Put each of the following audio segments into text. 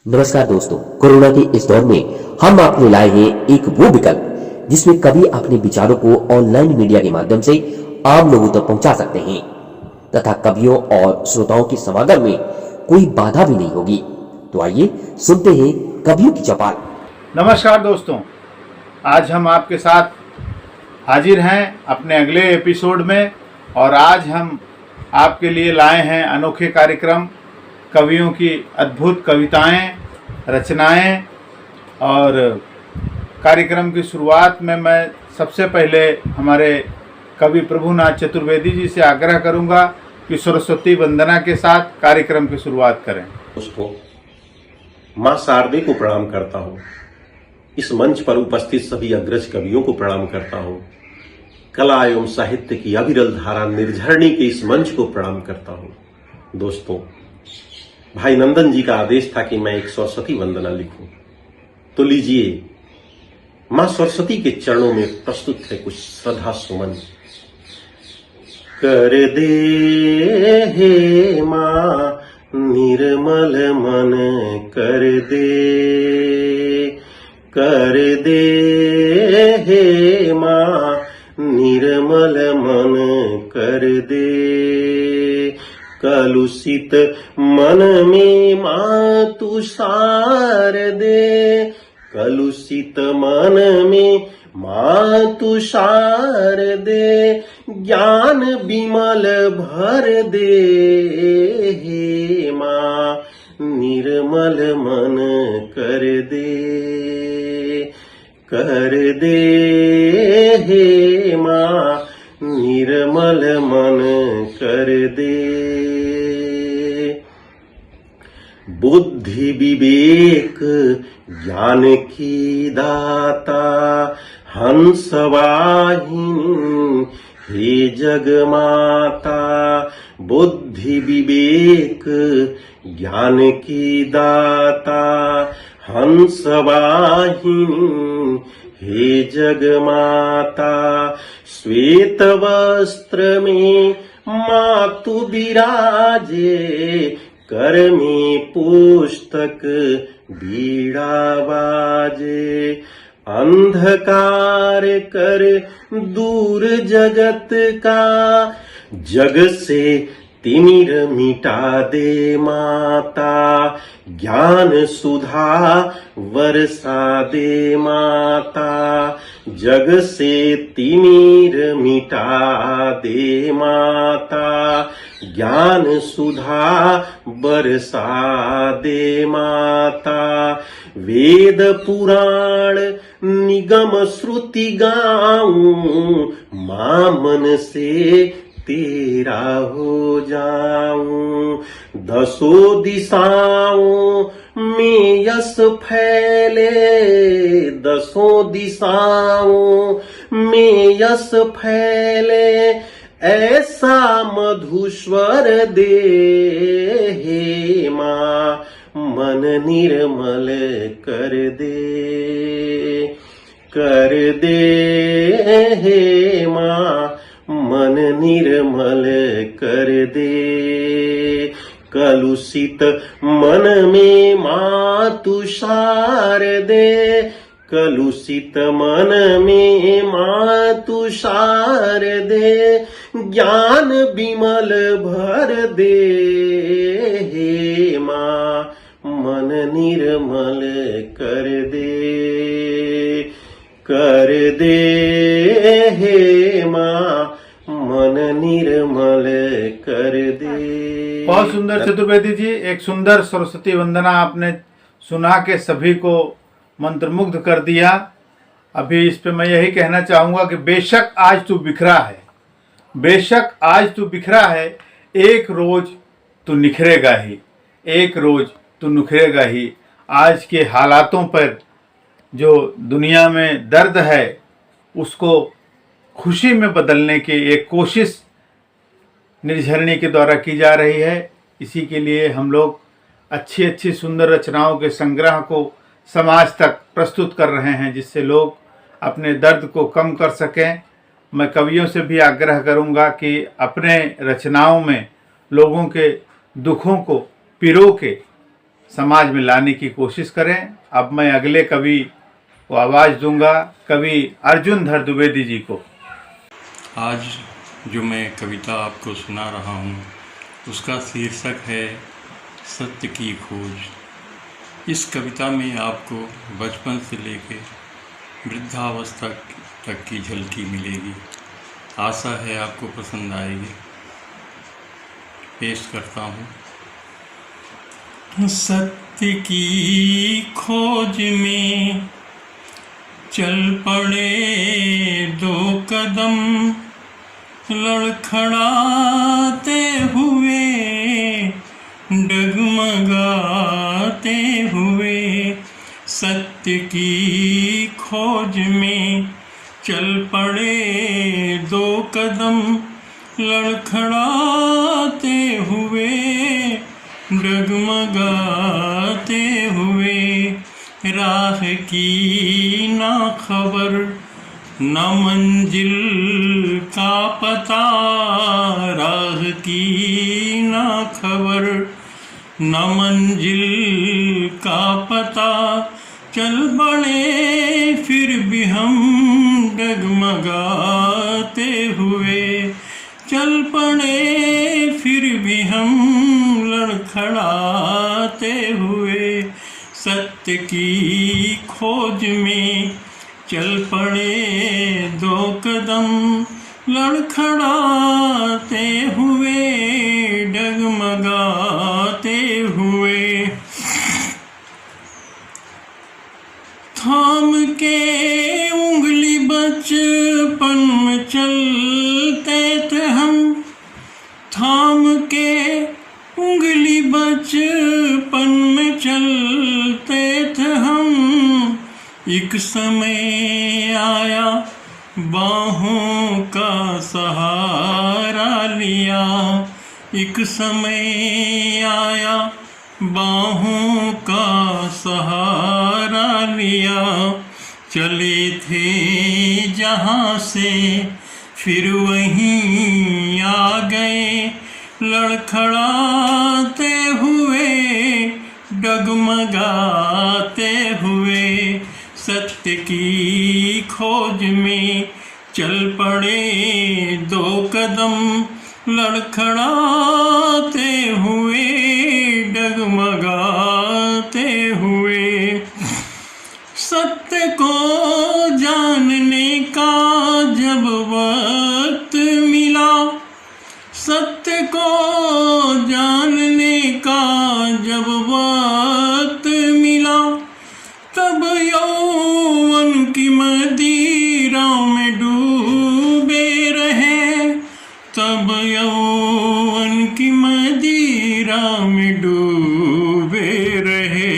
नमस्कार दोस्तों, कोरोना के इस दौर में हम आपको लाए हैं एक वो विकल्प जिसमें कभी अपने विचारों को ऑनलाइन मीडिया के माध्यम से आम लोगों तक पहुंचा सकते हैं तथा कवियों और श्रोताओं के समागम में कोई बाधा भी नहीं होगी। तो आइए सुनते हैं कवियों की चौपाल। नमस्कार दोस्तों, आज हम आपके साथ हाजिर हैं अपने अगले एपिसोड में और आज हम आपके लिए लाए हैं अनोखे कार्यक्रम कवियों की अद्भुत कविताएं, रचनाएं। और कार्यक्रम की शुरुआत में मैं सबसे पहले हमारे कवि प्रभुनाथ चतुर्वेदी जी से आग्रह करूंगा कि सरस्वती वंदना के साथ कार्यक्रम की शुरुआत करें। दोस्तों, माँ शारदे को प्रणाम करता हूँ। इस मंच पर उपस्थित सभी अग्रज कवियों को प्रणाम करता हूँ। कला एवं साहित्य की अविरल धारा निर्झरणी के इस मंच को प्रणाम करता हूँ। दोस्तों, भाई नंदन जी का आदेश था कि मैं एक सरस्वती वंदना लिखूं, तो लीजिए मां सरस्वती के चरणों में प्रस्तुत है कुछ श्रद्धा सुमन। कर दे हे मां निर्मल मन, कर दे हे मां निर्मल मन, कर दे कलुषित मन में मां तू सार दे, कलुषित मन में मां तू सार दे, ज्ञान विमल भर दे हे मां निर्मल मन, कर दे हे मां निर्मल मन, कर दे। बुद्धि विवेक ज्ञान की दाता हंस वाहिनी हे जगमाता, बुद्धि विवेक ज्ञान की दाता हंस वाहिनी हे जगमाता, श्वेत वस्त्र में मां तू विराजे, कर में पुस्तक बीड़ा बाजे, अंधकार कर दूर जगत का, जग से तिमिर मिटा दे माता, ज्ञान सुधा वर्षा दे माता, जग से तिमिर मिटा दे माता, ज्ञान सुधा बरसा दे माता, वेद पुराण निगम श्रुति गाऊं, मां मन से तेरा हो जाऊं, दसों दिशाओं में यश फैले, दसों दिशाओं में यश फैले, ऐसा मधुस्वर दे हे मां मन निर्मल, कर दे हे मां मन निर्मल, कर दे कलुषित मन में मां तू सार दे, कलुषित मन में मां तू सार दे, ज्ञान विमल भर दे हे मां मन निर्मल, कर दे हे मां मन निर्मल, कर दे। बहुत सुंदर चतुर्वेदी जी, एक सुंदर सरस्वती वंदना आपने सुना के सभी को मंत्रमुग्ध कर दिया। अभी इस पे मैं यही कहना चाहूंगा कि बेशक आज तू बिखरा है, बेशक आज तू बिखरा है, एक रोज तू निखरेगा ही, एक रोज तू निखरेगा ही। आज के हालातों पर जो दुनिया में दर्द है उसको खुशी में बदलने की एक कोशिश निर्झरणी के द्वारा की जा रही है। इसी के लिए हम लोग अच्छी अच्छी सुंदर रचनाओं के संग्रह को समाज तक प्रस्तुत कर रहे हैं, जिससे लोग अपने दर्द को कम कर सकें। मैं कवियों से भी आग्रह करूंगा कि अपने रचनाओं में लोगों के दुखों को पिरो के समाज में लाने की कोशिश करें। अब मैं अगले कवि को आवाज़ दूंगा, कवि अर्जुन धर द्विवेदी जी को। आज जो मैं कविता आपको सुना रहा हूँ उसका शीर्षक है सत्य की खोज। इस कविता में आपको बचपन से लेकर वृद्धावस्था तक की झलकी मिलेगी। आशा है आपको पसंद आएगी। पेश करता हूँ। सत्य की खोज में चल पड़े दो कदम, लड़खड़ाते हुए डगमगाते हुए। सत्य की खोज में चल पड़े दो कदम, लड़खड़ाते हुए डगमगाते हुए। राह की ना खबर न मंजिल का पता, राह की ना खबर न मंजिल का पता। चल बड़े फिर भी हम डगमगाते हुए, चल पड़े फिर भी हम लड़खड़ाते हुए। सत्य की खोज में चल पड़े दो कदम, लड़खड़ाते हुए डगमगाते हुए। थाम के उंगली बचपन में चलते थे हम, थाम के उंगली बचपन में चलते थे हम। एक समय आया बाहों का सहारा लिया, एक समय आया बाहों का सहारा लिया। चले थे जहाँ से फिर वहीं आ गए, लड़खड़ाते हुए डगमगाते हुए। सत्य की खोज में चल पड़े दो कदम, लड़खड़ाते हुए डगमगाते हुए। सत्य को जानने का जब वक्त मिला, सत्य को जानने का जब वक्त मिला, तब यौवन की मदिरा में डूबे रहे, तब यौवन की मदिरा में डूबे रहे।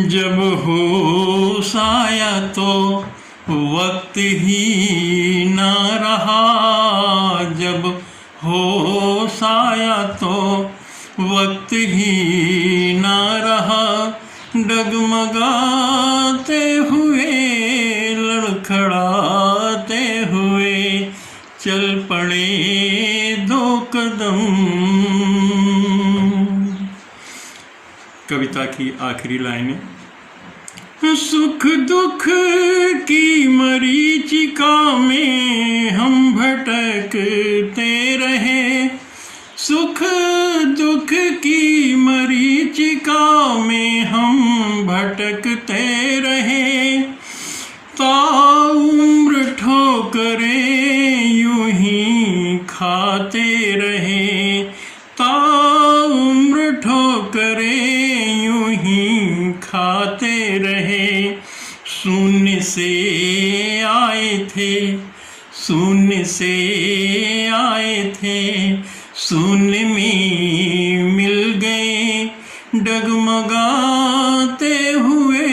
जब होश आया तो वक्त ही ना रहा, जब होश आया तो वक्त ही ना रहा। डगमगाते हुए लड़खड़ाते हुए चल पड़े दो कदम। कविता की आखिरी लाइनें। सुख दुख की मरीचिका में हम भटकते रहे, सुख दुख की मरीचिका में हम भटकते रहे। ताउम्र ठोकरें यूं ही खाते रहे, ताउम्र ठोकरें यूं ही खाते रहे। शून्य से आए थे, शून्य से आए थे, शून्य में मिल गए। डगमगाते हुए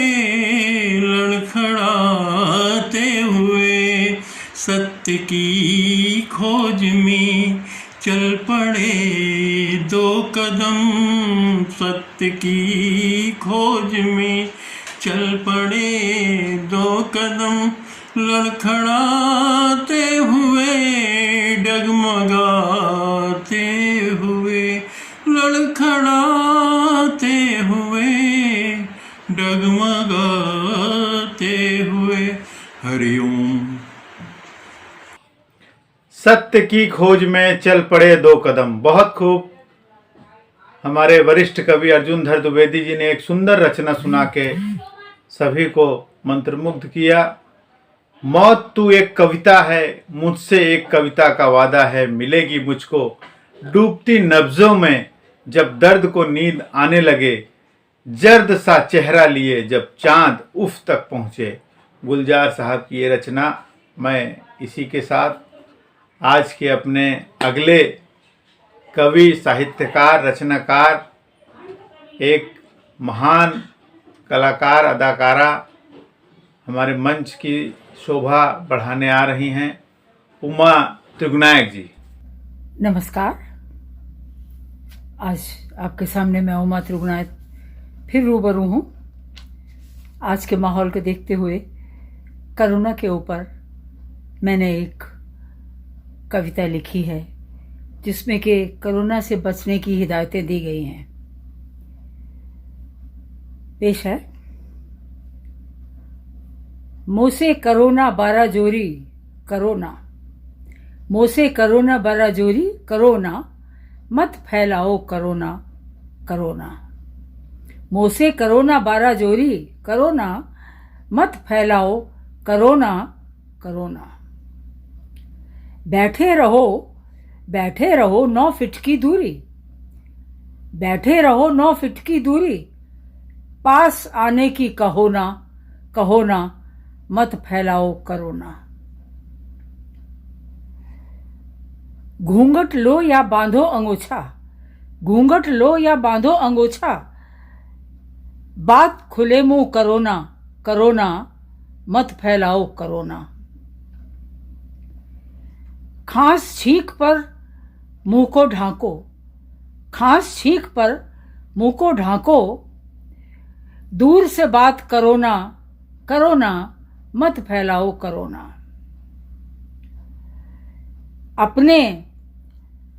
लड़खड़ाते हुए सत्य की खोज में चल पड़े दो कदम, सत्य की खोज में चल पड़े दो कदम लड़खड़ाते हुए डगमगाते हुए लड़खड़ाते हुए डगमगाते हुए। हरिओम। सत्य की खोज में चल पड़े दो कदम। बहुत खूब। हमारे वरिष्ठ कवि अर्जुनधर द्विवेदी जी ने एक सुंदर रचना सुना के सभी को मंत्रमुग्ध किया। मौत तू एक कविता है, मुझसे एक कविता का वादा है, मिलेगी मुझको डूबती नब्जों में जब दर्द को नींद आने लगे, जर्द सा चेहरा लिए जब चांद उफ तक पहुँचे। गुलजार साहब की ये रचना मैं इसी के साथ आज के अपने अगले कवि, साहित्यकार, रचनाकार, एक महान कलाकार, अदाकारा हमारे मंच की शोभा बढ़ाने आ रही हैं, उमा त्रिगुनायक जी। नमस्कार। आज आपके सामने मैं उमा त्रिगुनायक फिर रूबरू हूँ। आज के माहौल को देखते हुए कोरोना के ऊपर मैंने एक कविता लिखी है जिसमें कि कोरोना से बचने की हिदायतें दी गई हैं। पेश है। मुँह से कोरोना बारा जोरी करोना, मुँह से कोरोना बारा जोरी करोना, मत फैलाओ करोना करोना। मुँह से कोरोना बारा जोरी करोना, मत फैलाओ करोना करोना। बैठे रहो 9 फीट की दूरी, बैठे रहो 9 फीट की दूरी, पास आने की कहो ना, मत फैलाओ करोना। घूंघट लो या बांधो अंगोछा, घूंघट लो या बांधो अंगोछा, बात खुले मुंह करोना करोना, मत फैलाओ करोना। खांस छींक पर मुंह को ढांको, खांस छींक पर मुंह को ढांको, दूर से बात करोना करोना, मत फैलाओ करोना।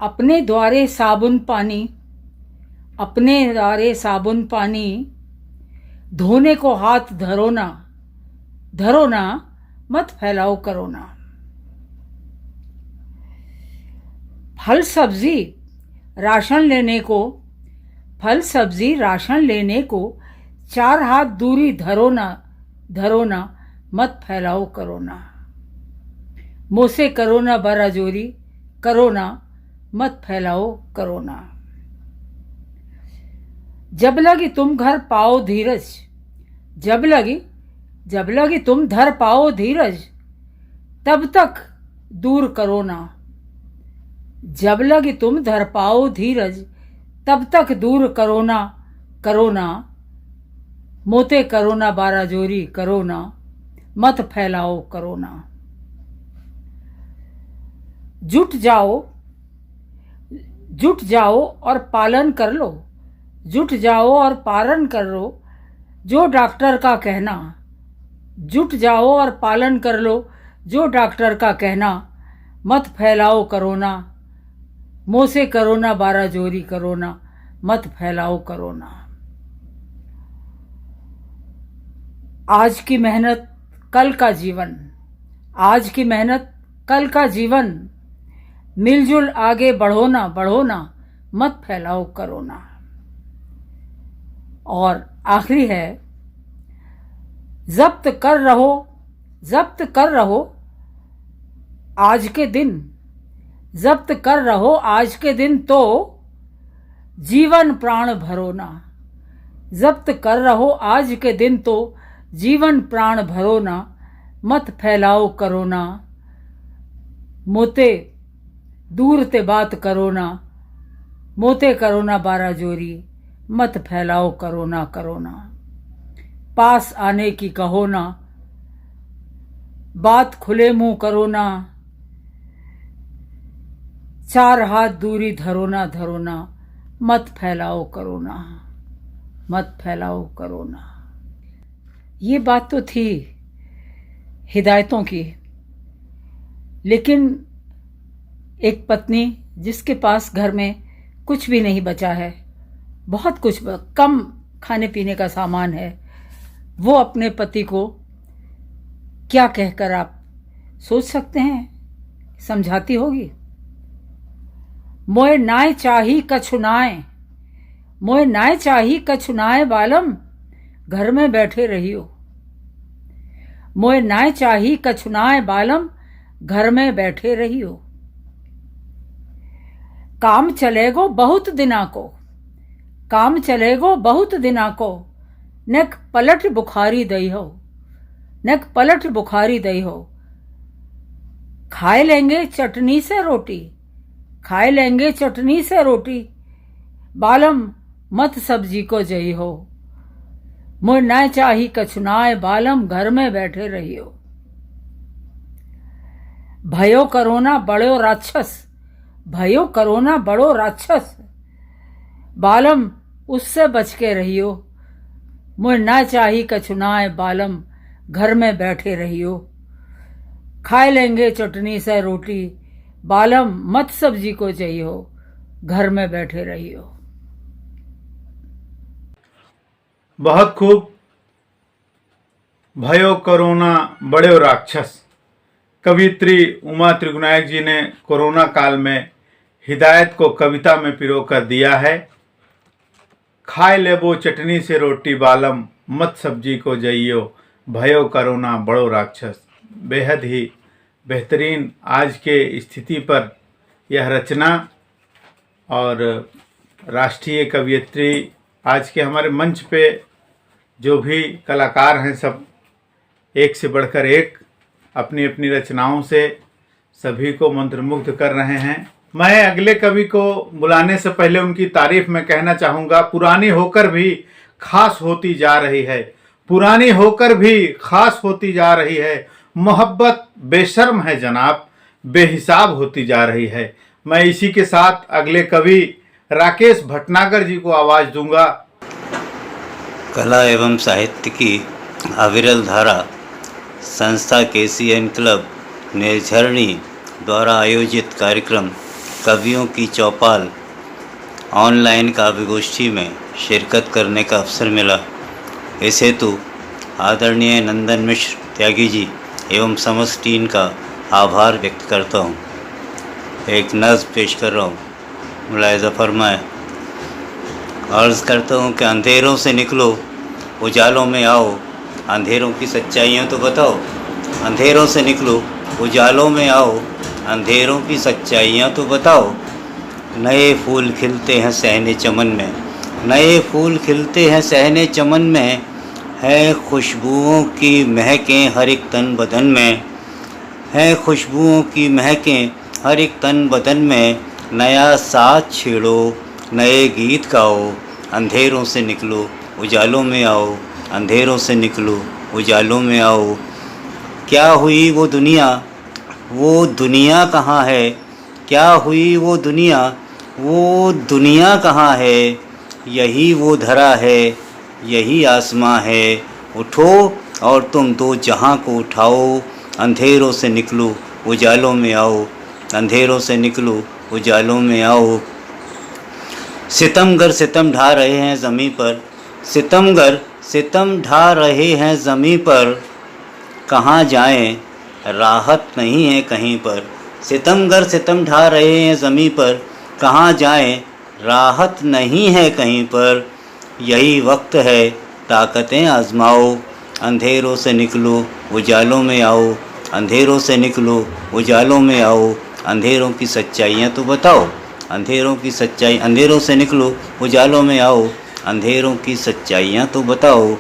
अपने द्वारे साबुन पानी, अपने द्वारे साबुन पानी, धोने को हाथ धरोना धरोना, मत फैलाओ करोना। फल सब्जी राशन लेने को, फल सब्जी राशन लेने को 4 हाथ दूरी धरोना धरोना, मत फैलाओ करोना। मुँह से करोना बारा जोरी करोना, मत फैलाओ करोना। जब लगी तुम घर पाओ धीरज, जब लगी तुम धर पाओ धीरज, तब तक दूर करोना। जब लगी तुम धर पाओ धीरज, तब तक दूर करोना करोना। मोते करोना बारा जोरी करोना, मत फैलाओ करोना। जुट जाओ और पालन कर लो, जुट जाओ और पालन कर लो जो डॉक्टर का कहना, जुट जाओ और पालन कर लो जो डॉक्टर का कहना, मत फैलाओ करोना। मुँह से करोना बारा जोरी करोना, मत फैलाओ करोना। आज की मेहनत कल का जीवन, आज की मेहनत कल का जीवन, मिलजुल आगे बढ़ो ना, मत फैलाओ करोना। और आखिरी है, जब्त कर रहो आज के दिन, जब्त कर रहो आज के दिन तो जीवन प्राण भरोना, जब्त कर रहो आज के दिन तो जीवन प्राण भरोना, मत फैलाओ करोना। मोते दूर ते बात करोना, मोते करोना बारा जोरी, मत फैलाओ करोना करोना। पास आने की कहो ना, बात खुले मुंह करोना, 4 हाथ दूरी धरोना धरोना, मत फैलाओ करोना, मत फैलाओ करोना। ये बात तो थी हिदायतों की, लेकिन एक पत्नी जिसके पास घर में कुछ भी नहीं बचा है, बहुत कुछ कम खाने पीने का सामान है, वो अपने पति को क्या कहकर आप सोच सकते हैं समझाती होगी। मोए नाय चाही कछुनाए, मोए नाय चाही कछुनाए बालम, घर में बैठे रहियो। मोए नाय चाही कछुनाए बालम, घर में बैठे रहियो। काम चलेगो बहुत दिना को, काम चलेगो बहुत दिना को, नेक पलट बुखारी दई हो, नेक पलट बुखारी दई हो। खाए लेंगे चटनी से रोटी, खाए लेंगे चटनी से रोटी, बालम मत सब्जी को जई हो। मोए नाय चाही कछुनाए बालम, घर में बैठे रहियो। भयो करोना बड़ो राक्षस, भयो करोना बड़ो राक्षस, बालम उससे बच के रहियो। मोए ना चाही कछुनाए बालम, घर में बैठे रहियो। खाए लेंगे चटनी से रोटी, बालम मत सब्जी को जइयो, घर में बैठे रहियो। बहुत खूब। भयो कोरोना बड़े राक्षस। कवित्री उमा त्रिगुनायक जी ने कोरोना काल में हिदायत को कविता में पिरो कर दिया है। खाए लेबो चटनी से रोटी बालम, मत सब्जी को जइयो, भयो कोरोना बड़ो राक्षस। बेहद ही बेहतरीन आज के स्थिति पर यह रचना, और राष्ट्रीय कवियत्री आज के हमारे मंच पे जो भी कलाकार हैं सब एक से बढ़कर एक अपनी अपनी रचनाओं से सभी को मंत्रमुग्ध कर रहे हैं। मैं अगले कवि को बुलाने से पहले उनकी तारीफ में कहना चाहूँगा, पुरानी होकर भी खास होती जा रही है, पुरानी होकर भी खास होती जा रही है, मोहब्बत बेशर्म है जनाब, बेहिसाब होती जा रही है। मैं इसी के साथ अगले कवि राकेश भटनागर जी को आवाज़ दूंगा। कला एवं साहित्य की अविरल धारा संस्था KCN क्लब निर्झरणी द्वारा आयोजित कार्यक्रम कवियों की चौपाल ऑनलाइन काव्य गोष्ठी में शिरकत करने का अवसर मिला। इस हेतु आदरणीय नंदन मिश्र त्यागी जी एवं समस्त टीम का आभार व्यक्त करता हूँ। एक नज़्म पेश कर रहा हूँ, मुलायजा फरमाए। अर्ज़ करता हूँ कि अंधेरों से निकलो उजालों में आओ, अंधेरों की सच्चाइयाँ तो बताओ। अंधेरों से निकलो उजालों में आओ, अंधेरों की सच्चाइयाँ तो बताओ। नए फूल खिलते हैं सहने चमन में, नए फूल खिलते हैं सहने चमन में, है खुशबुओं की महकें हर एक तन बदन में, है खुशबुओं की महकें हर एक तन बदन में। नया साथ छेड़ो नए गीत गाओ, अंधेरों से निकलो उजालों में आओ, अंधेरों से निकलो उजालों में आओ। क्या हुई वो दुनिया कहाँ है, क्या हुई वो दुनिया कहाँ है, यही वो धरा है, यही आसमां है। उठो और तुम दो जहां को उठाओ, अंधेरों से निकलो उजालों में आओ, अंधेरों से निकलो उजालों में आओ। सितमगर सितम ढा रहे हैं ज़मीं पर, सितमगर सितम ढा रहे हैं ज़मीं पर, कहाँ जाएं राहत नहीं है कहीं पर। सितमगर सितम ढा रहे हैं ज़मीं पर, कहाँ जाएं राहत नहीं है कहीं पर। यही वक्त है ताकतें आजमाओ, अंधेरों से निकलो उजालों में आओ, अंधेरों से निकलो उजालों में आओ। अंधेरों की सच्चाइयाँ तो बताओ, अंधेरों की सच्चाई, अंधेरों से निकलो उजालों में आओ, अंधेरों की सच्चाइयाँ तो बताओ।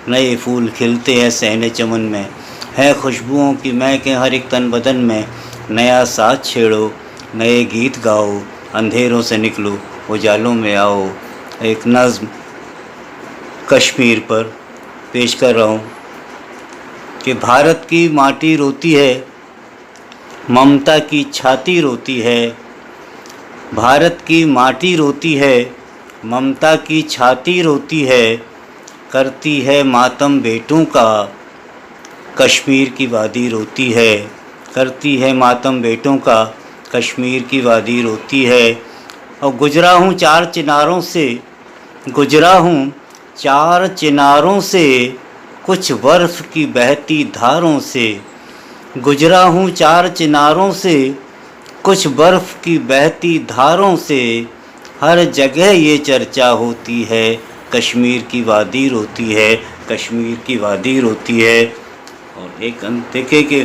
नए फूल खिलते हैं सहने चमन में, है खुशबुओं की महकें हर एक तन बदन में। नया साथ छेड़ो नए गीत गाओ, अंधेरों से निकलो उजालों में आओ। एक नज़्म कश्मीर पर पेश कर रहा हूँ कि भारत की माटी रोती है, ममता की छाती रोती है। भारत की माटी रोती है, ममता की छाती रोती है। करती है मातम बेटों का, कश्मीर की वादी रोती है। करती है मातम बेटों का, कश्मीर की वादी रोती है। और गुजरा हूँ चार चिनारों से, गुजरा हूँ चार चिनारों से, कुछ बर्फ़ की बहती धारों से। गुजरा हूँ चार चिनारों से, कुछ बर्फ़ की बहती धारों से। हर जगह ये चर्चा होती है, कश्मीर की वादी रोती है, कश्मीर की वादी रोती है। और एक अंत देखे कि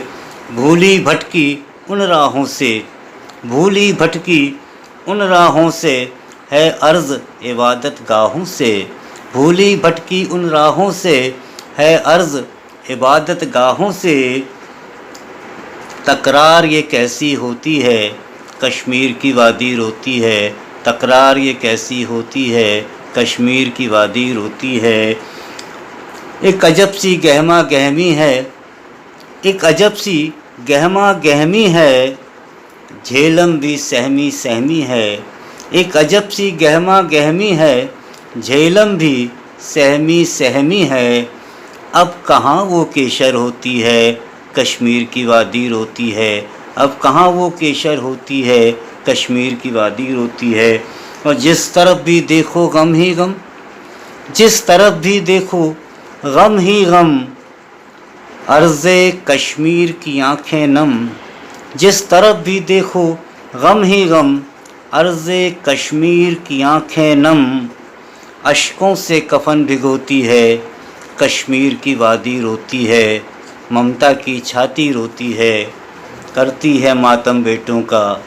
भूली भटकी उन राहों से, भूली भटकी उन राहों से, है अर्ज़ इबादत गाहों से। भूली भटकी उन राहों से, है अर्ज़ इबादत गाहों से। तकरार ये कैसी होती है, कश्मीर की वादी रोती है। तकरार ये कैसी होती है, कश्मीर की वादी रोती है। एक अजब सी गहमा गहमी है, एक अजब सी गहमा गहमी है, झेलम भी सहमी सहमी है। एक अजब सी गहमा गहमी है, झेलम भी सहमी सहमी है। अब कहाँ वो केशर होती है, कश्मीर की वादी रोती है। अब कहाँ वो केशर होती है, कश्मीर की वादी रोती है। और जिस तरफ भी देखो गम ही गम, जिस तरफ भी देखो गम ही गम, अर्ज़े कश्मीर की आँखें नम। जिस तरफ भी देखो गम ही गम, अर्ज़े कश्मीर की आँखें नम। अश्कों से कफन भिगोती है, कश्मीर की वादी रोती है। ममता की छाती रोती है, करती है मातम बेटों का।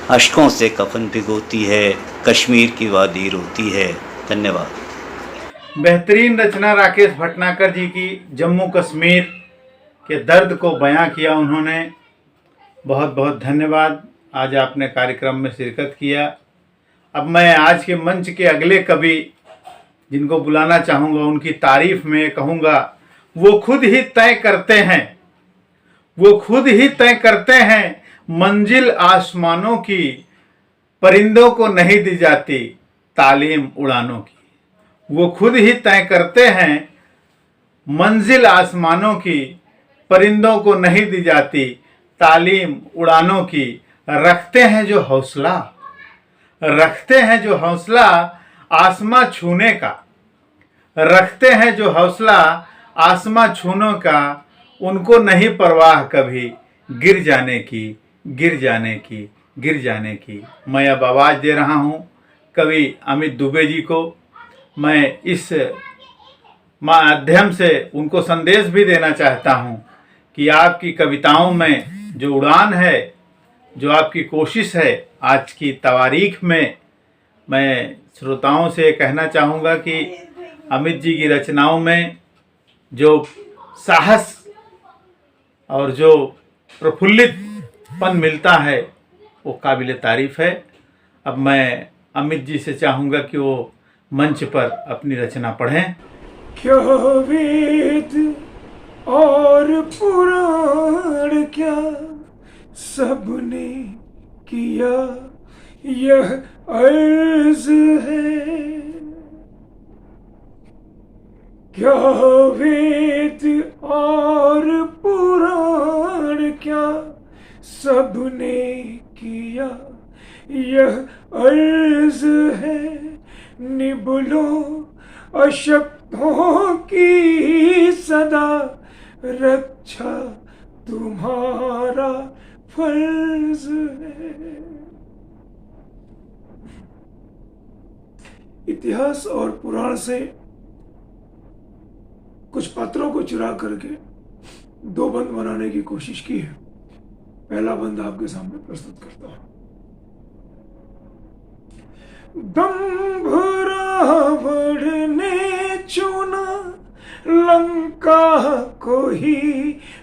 अश्कों से कफन भिगोती है, कश्मीर की वादी रोती है। धन्यवाद। बेहतरीन रचना राकेश भटनागर जी की, जम्मू कश्मीर के दर्द को बयां किया उन्होंने। बहुत बहुत धन्यवाद, आज आपने कार्यक्रम में शिरकत किया। अब मैं आज के मंच के अगले कवि जिनको बुलाना चाहूँगा, उनकी तारीफ में कहूँगा, वो खुद ही तय करते हैं, वो खुद ही तय करते हैं मंजिल आसमानों की, परिंदों को नहीं दी जाती तालीम उड़ानों की। वो खुद ही तय करते हैं मंजिल आसमानों की, परिंदों को नहीं दी जाती तालीम उड़ानों की। रखते हैं जो हौसला, रखते हैं जो हौसला आसमां छूने का, रखते हैं जो हौसला आसमां छूने का। उनको नहीं परवाह कभी गिर जाने की, गिर जाने की, गिर जाने की। मैं अब आवाज़ दे रहा हूँ कवि अमित दुबे जी को। मैं इस माध्यम से उनको संदेश भी देना चाहता हूँ कि आपकी कविताओं में जो उड़ान है, जो आपकी कोशिश है, आज की तारीख में मैं श्रोताओं से कहना चाहूँगा कि अमित जी की रचनाओं में जो साहस और जो प्रफुल्लितपन मिलता है वो काबिल तारीफ़ है। अब मैं अमित जी से चाहूँगा कि वो मंच पर अपनी रचना पढ़ें। क्या वेद और पुराण क्या सबने किया यह अर्ज है। क्या वेद और पुराण क्या सबने किया यह अर्ज है। निबलो अशक्तों की सदा रक्षा तुम्हारा फर्ज है। इतिहास और पुराण से कुछ पात्रों को चुरा करके दो बंद बनाने की कोशिश की है। पहला बंद आपके सामने प्रस्तुत करता हूं। दंभ रावण ने चुना लंका को ही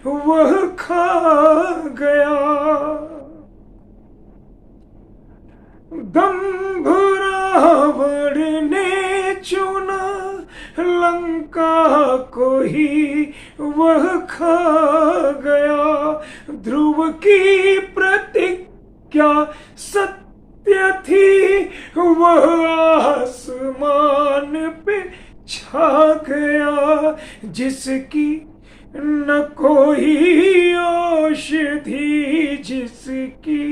वह खा गया। दंभ रावण ने चुना लंका को ही वह खा गया। ध्रुव की प्रतिज्ञा सत्य थी वह आसमान पे छा छा गया जिसकी न कोई औषधि, जिसकी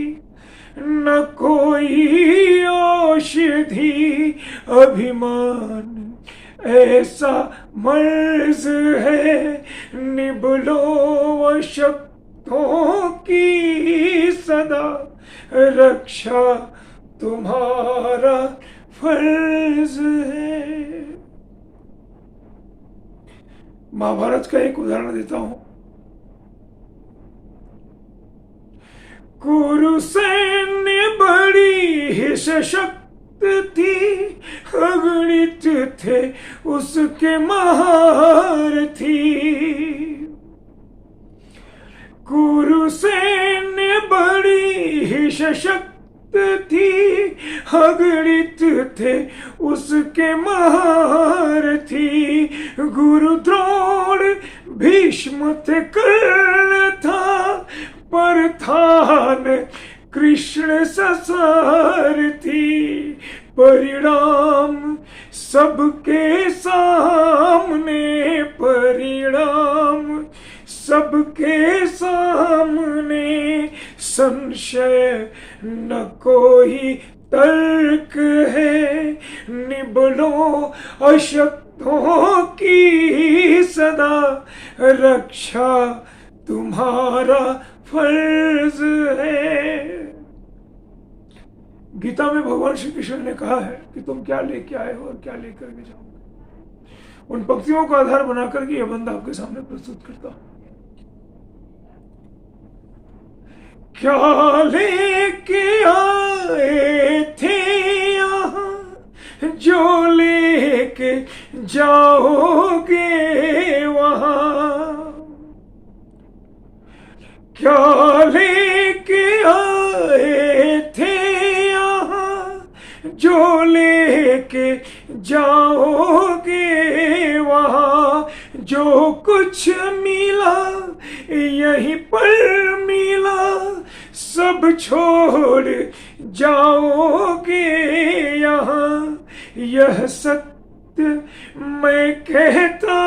न कोई औषधि, अभिमान ऐसा मर्ज है, निबलो अशक्तों की सदा रक्षा तुम्हारा फर्ज है। महाभारत का एक उदाहरण देता हूं। कुरु सैन्य बड़ी ही सशक्त थी, अगणित थे उसके महारथी। कुरु सैन्य बड़ी ही सशक्त थी, अगणित थे उसके महारथी। गुरु द्रोण भीष्म थे, कर्ण था परथान, कृष्ण ससारथी। परिणाम सबके सामने, परिणाम सबके सामने, संशय न कोई तर्क है, निबलो अशक्तों की सदा रक्षा तुम्हारा फर्ज है। गीता में भगवान श्री कृष्ण ने कहा है कि तुम क्या लेके आए हो और क्या लेकर के जाओगे। उन पंक्तियों का आधार बनाकर के यह बंदा आपके सामने प्रस्तुत करता हूं। क्या लेके आए थे यहाँ, जो लेके जाओगे वहां। क्या लेके आए थे यहाँ, जो लेके जाओगे वहां। जो कुछ मिला यहीं पर मिला, सब छोड़ जाओगे यहाँ। यह सत्य मैं कहता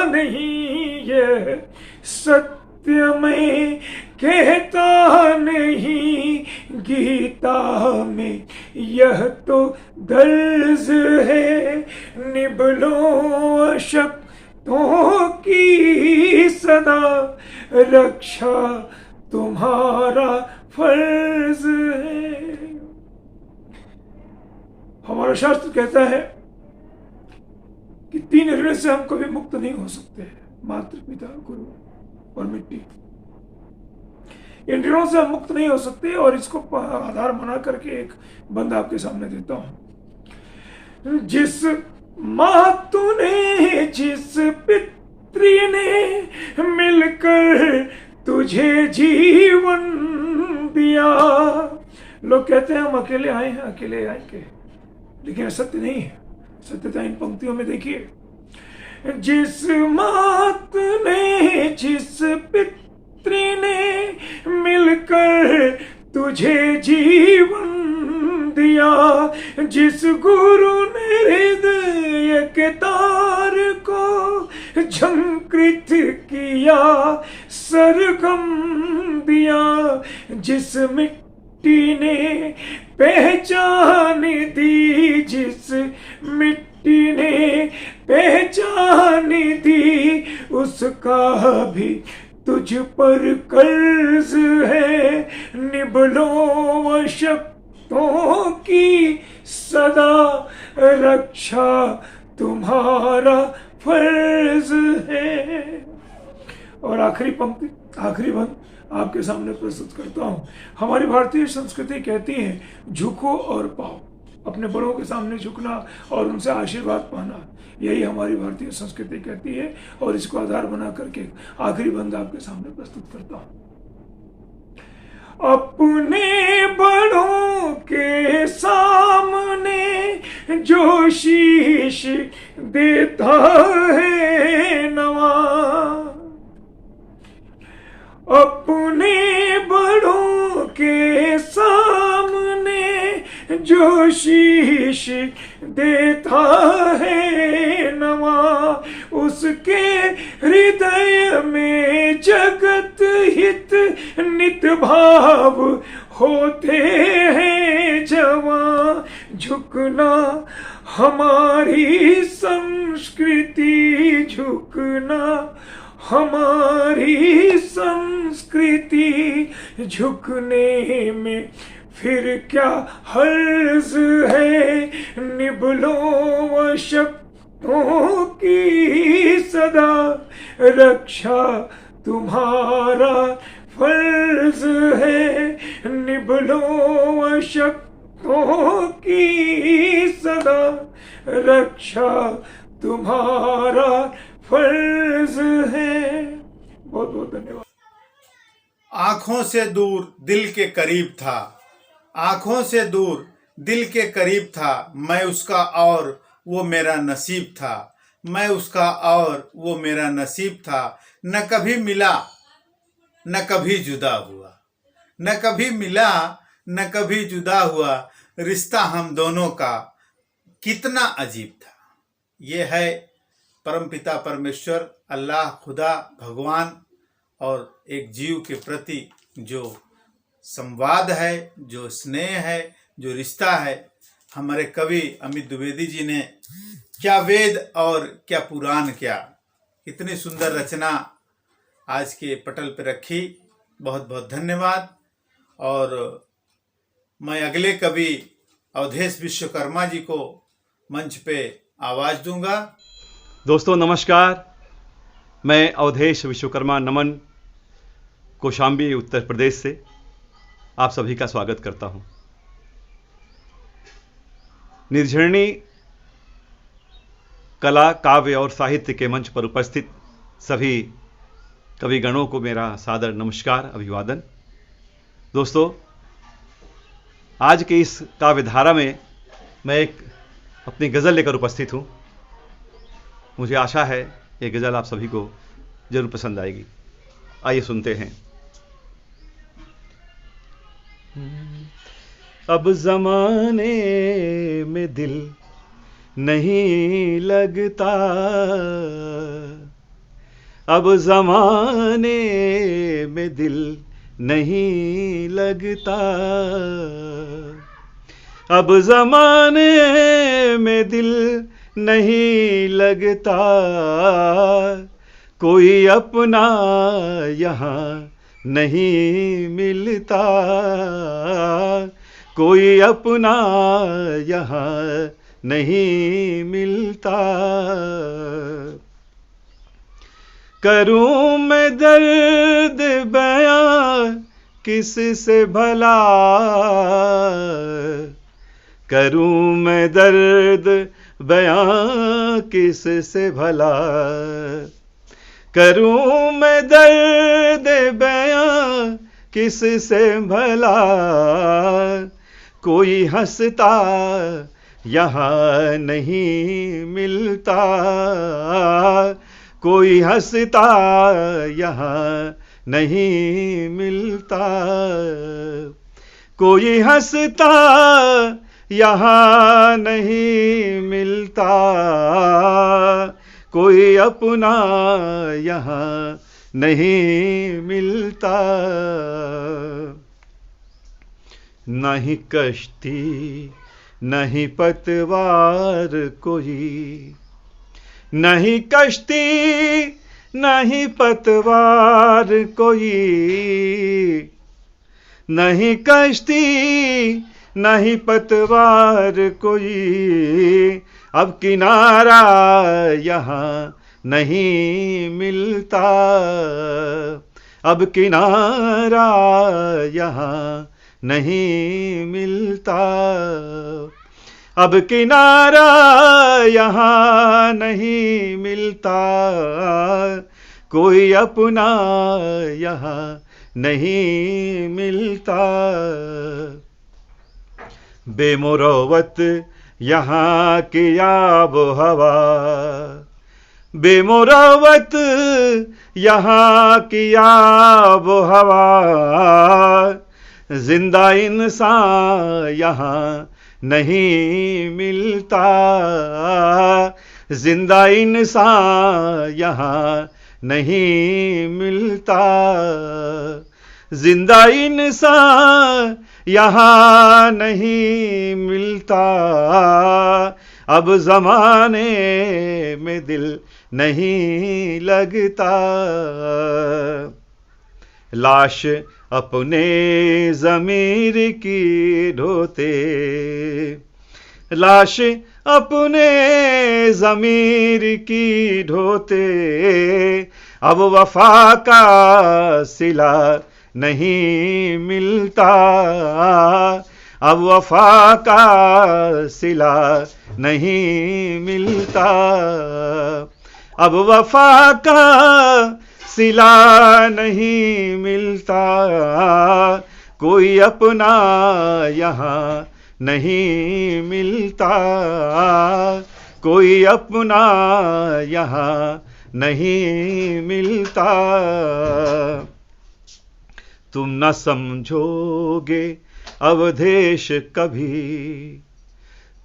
नहीं, यह सत्य मैं कहता नहीं, गीता में यह तो दर्ज है। निबलो अशक्तों की सदा रक्षा तुम्हारा फर्ज है। हमारा शास्त्र कहता है कि 3 ऋण से हम कभी मुक्त नहीं हो सकते, माता पिता गुरु और मिट्टी। इन ऋणों से हम मुक्त नहीं हो सकते और इसको आधार बना करके एक बंदा आपके सामने देता हूं। जिस मातु ने, जिस पितृ ने मिलकर तुझे जीवन दिया। लोग कहते हैं हम अकेले आए हैं, अकेले आएंगे, लेकिन सत्य नहीं है। सत्यता इन पंक्तियों में देखिए। जिस मात ने, जिस पितृ ने मिलकर तुझे जीवन दिया। जिस गुरु ने हृदय के तार को झंकृत किया, सरगम दिया। जिस मिट्टी ने पहचान दी, जिस मिट्टी ने पहचान दी, उसका भी तुझ पर कर्ज है। निबलो अशक्तों की सदा रक्षा तुम्हारा फर्ज है। और आखिरी पंक्ति, आखिरी बंद आपके सामने प्रस्तुत करता हूं। हमारी भारतीय संस्कृति कहती है झुको और पाओ। अपने बड़ों के सामने झुकना और उनसे आशीर्वाद पाना, यही हमारी भारतीय संस्कृति कहती है। और इसको आधार बना करके आखिरी बंद आपके सामने प्रस्तुत करता हूं। अपने बड़ों के सामने जो शीश देता है नवा, अपने बड़ों के सामने जो शीश देता है नवा, उसके हृदय में जगत हित नित भाव होते हैं जवा। झुकना हमारी संस्कृति, झुकना हमारी संस्कृति, झुकने में फिर क्या हर्ज है। निबलों शक्तों की सदा रक्षा तुम्हारा फर्ज है। निबलों शक्तों की सदा रक्षा तुम्हारा फर्ज है। बहुत बहुत धन्यवाद। आंखों से दूर दिल के करीब था, आंखों से दूर दिल के करीब था, मैं उसका और वो मेरा नसीब था, मैं उसका और वो मेरा नसीब था। न कभी मिला न कभी जुदा हुआ, न कभी मिला न कभी जुदा हुआ, रिश्ता हम दोनों का कितना अजीब था। ये है परमपिता परमेश्वर अल्लाह खुदा भगवान और एक जीव के प्रति जो संवाद है, जो स्नेह है, जो रिश्ता है। हमारे कवि अमित द्विवेदी जी ने क्या वेद और क्या पुराण, क्या इतनी सुंदर रचना आज के पटल पर रखी। बहुत बहुत धन्यवाद। और मैं अगले कवि अवधेश विश्वकर्मा जी को मंच पे आवाज दूंगा। दोस्तों नमस्कार, मैं अवधेश विश्वकर्मा नमन कौशाम्बी उत्तर प्रदेश से आप सभी का स्वागत करता हूं। निर्झरणी कला, काव्य और साहित्य के मंच पर उपस्थित सभी कविगणों को मेरा सादर नमस्कार, अभिवादन। दोस्तों, आज के इस काव्यधारा में मैं एक अपनी गज़ल लेकर उपस्थित हूं। मुझे आशा है ये गज़ल आप सभी को जरूर पसंद आएगी। आइए सुनते हैं। अब ज़माने में दिल नहीं लगता, अब ज़माने में दिल नहीं लगता, अब ज़माने में दिल नहीं लगता, कोई अपना यहाँ नहीं मिलता, कोई अपना यहाँ नहीं मिलता। करूं मैं दर्द बयां किस से भला, करूं मैं दर्द बयां किस से भला, करूं मैं दर्द बयां किस से भला, कोई हंसता यहाँ नहीं मिलता, कोई हंसता यहाँ नहीं मिलता, कोई हंसता यहाँ नहीं मिलता, कोई अपना यहाँ नहीं मिलता। नहीं कश्ती नहीं पतवार कोई, नहीं कश्ती नहीं पतवार कोई, नहीं कश्ती नहीं पतवार कोई, अब किनारा यहाँ नहीं मिलता, अब किनारा यहाँ नहीं मिलता, अब किनारा यहाँ नहीं मिलता, कोई अपना यहाँ नहीं मिलता। बेमुरवत यहाँ की आब हवा, बेमुरवत यहाँ की आब हवा, जिंदा इंसान यहाँ नहीं मिलता, जिंदा इंसान यहाँ नहीं मिलता, जिंदा इंसान यहाँ नहीं मिलता, अब जमाने में दिल नहीं लगता। लाश अपने ज़मीर की ढोते, लाश अपने ज़मीर की ढोते, अब वफा का सिला नहीं मिलता, अब वफा का सिला नहीं मिलता, अब वफा का सिला नहीं मिलता, कोई अपना यहाँ नहीं मिलता, कोई अपना यहाँ नहीं मिलता। तुम न समझोगे अवधेश कभी,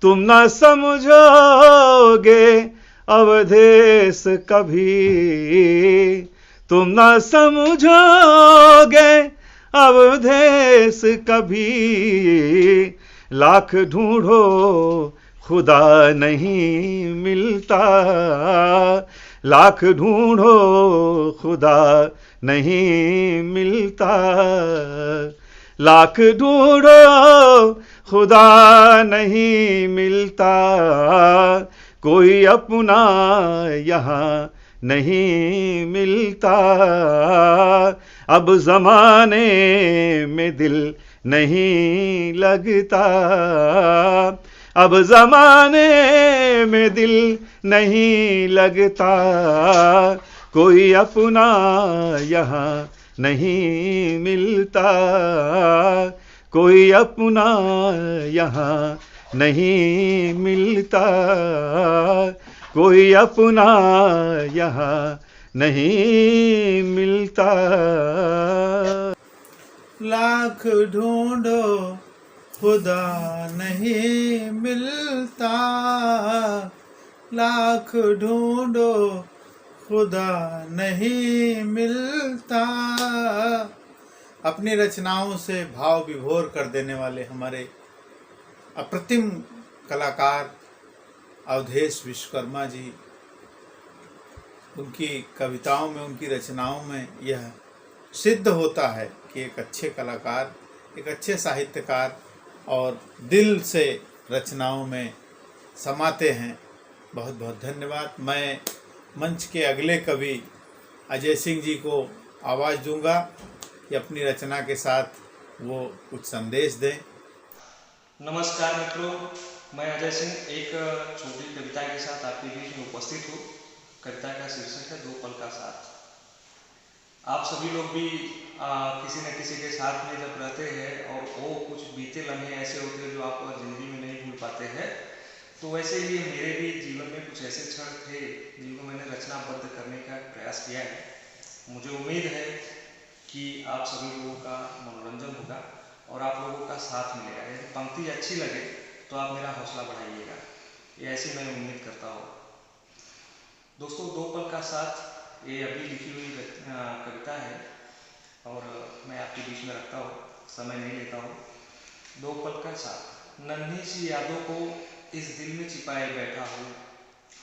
तुम न समझोगे अवधेश कभी, तुम न समझोगे अवधेश कभी, लाख ढूंढो खुदा नहीं मिलता, लाख ढूंढो खुदा नहीं मिलता, लाख ढूंढो खुदा नहीं मिलता, कोई अपना यहाँ नहीं मिलता, अब जमाने में दिल नहीं लगता, अब जमाने में दिल नहीं लगता, कोई अपना यहाँ नहीं मिलता, कोई अपना यहाँ नहीं मिलता, कोई अपना यहाँ नहीं मिलता। लाख ढूंढो खुदा नहीं मिलता, लाख ढूंढो खुदा नहीं मिलता। अपनी रचनाओं से भाव विभोर कर देने वाले हमारे अप्रतिम कलाकार अवधेश विश्वकर्मा जी, उनकी कविताओं में, उनकी रचनाओं में यह सिद्ध होता है कि एक अच्छे कलाकार, एक अच्छे साहित्यकार और दिल से रचनाओं में समाते हैं। बहुत बहुत धन्यवाद। मैं मंच के अगले कवि अजय सिंह जी को आवाज़ दूंगा कि अपनी रचना के साथ वो कुछ संदेश दें। नमस्कार मित्रों, मैं अजय सिंह एक छोटी कविता के साथ आपके बीच में उपस्थित हूँ। कविता का शीर्षक है दो पल का साथ। आप सभी लोग भी किसी न किसी के साथ में जब रहते हैं और वो कुछ बीते लम्हे ऐसे होते हैं जो आप ज़िंदगी में नहीं भूल पाते हैं, तो वैसे ही मेरे भी जीवन में कुछ ऐसे क्षण थे जिनको मैंने रचनाबद्ध करने का प्रयास किया है। मुझे उम्मीद है कि आप सभी लोगों का मनोरंजन होगा और आप लोगों का साथ मिलेगा। यदि पंक्ति अच्छी लगे तो आप मेरा हौसला बढ़ाइएगा, ये ऐसी मैं उम्मीद करता हूँ। दोस्तों, दो पल का साथ ये अभी लिखी हुई कविता है और मैं आपके बीच में रखता हूँ, समय नहीं लेता हूँ। दो पल का साथ। नन्ही सी यादों को इस दिल में छिपाए बैठा हूँ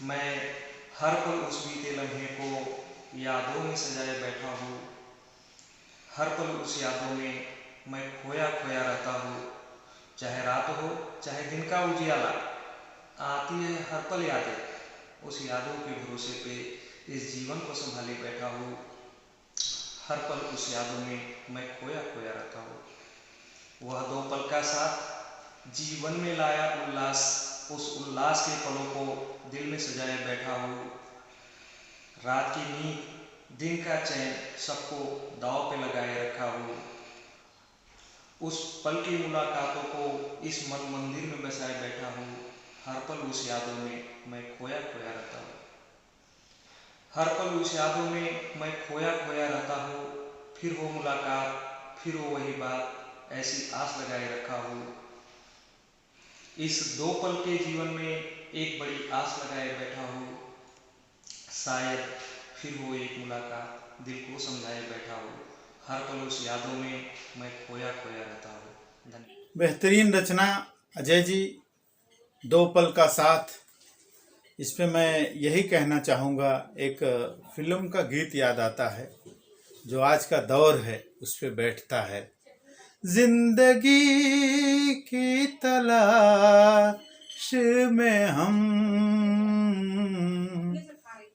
मैं, हर पल उस बीते लम्हे को यादों में सजाए बैठा हूँ, हर पल उस यादों में मैं खोया खोया रहता हूँ। चाहे रात हो चाहे दिन का उजियाला, आती है हर पल यादें, उस यादों के भरोसे पे इस जीवन को संभाले बैठा हूँ। हर पल उस यादों में मैं खोया खोया रहता हूँ। वह दो पल का साथ जीवन में लाया उल्लास, उस उल्लास के पलों को दिल में सजाए बैठा हूँ। रात की नींद दिन का चैन सबको दांव पे लगाए रखा हूँ। उस पल की मुलाकातों को इस मन मंदिर में बसाए बैठा हूँ। हर पल उस यादों में मैं खोया खोया रहता हूँ। हर पल उस यादों में मैं खोया खोया रहता हूँ। फिर वो मुलाकात, फिर वो वही बात, ऐसी आस लगाए रखा हूँ। इस 2 पल के जीवन में एक बड़ी आस लगाए बैठा हूँ, शायद फिर हो एक मुलाकात, दिल को समझाए बैठा हूँ, हर पल उस यादों में मैं खोया खोया रहता हूँ। धन्यवाद। बेहतरीन रचना अजय जी, 2 पल का साथ। इस पे मैं यही कहना चाहूँगा, एक फिल्म का गीत याद आता है जो आज का दौर है उस पे बैठता है। जिंदगी की तलाश में हम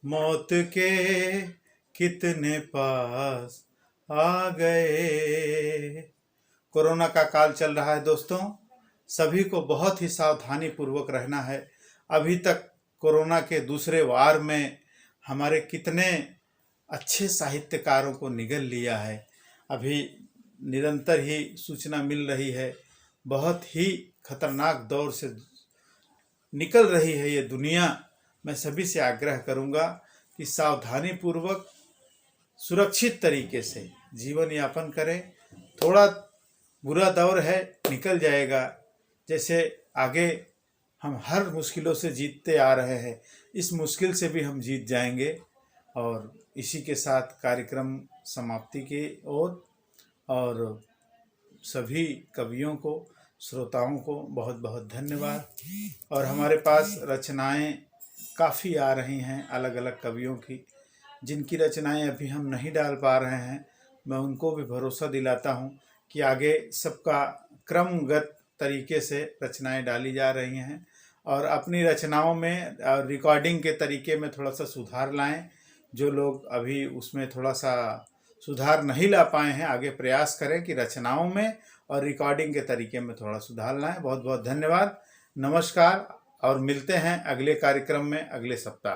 मौत के कितने पास आ गए। कोरोना का काल चल रहा है दोस्तों, सभी को बहुत ही सावधानी पूर्वक रहना है। अभी तक कोरोना के दूसरे वार में हमारे कितने अच्छे साहित्यकारों को निगल लिया है। अभी निरंतर ही सूचना मिल रही है, बहुत ही खतरनाक दौर से निकल रही है ये दुनिया। मैं सभी से आग्रह करूंगा कि सावधानी पूर्वक सुरक्षित तरीके से जीवन यापन करें। थोड़ा बुरा दौर है, निकल जाएगा। जैसे आगे हम हर मुश्किलों से जीतते आ रहे हैं, इस मुश्किल से भी हम जीत जाएंगे। और इसी के साथ कार्यक्रम समाप्ति की ओर, और सभी कवियों को, श्रोताओं को बहुत बहुत धन्यवाद। और हमारे पास रचनाएं काफ़ी आ रही हैं अलग अलग कवियों की, जिनकी रचनाएं अभी हम नहीं डाल पा रहे हैं। मैं उनको भी भरोसा दिलाता हूं कि आगे सबका क्रमगत तरीके से रचनाएं डाली जा रही हैं। और अपनी रचनाओं में रिकॉर्डिंग के तरीके में थोड़ा सा सुधार लाएं। जो लोग अभी उसमें थोड़ा सा सुधार नहीं ला पाए हैं, आगे प्रयास करें कि रचनाओं में और रिकॉर्डिंग के तरीके में थोड़ा सुधार लाएं। बहुत बहुत धन्यवाद, नमस्कार, और मिलते हैं अगले कार्यक्रम में अगले सप्ताह।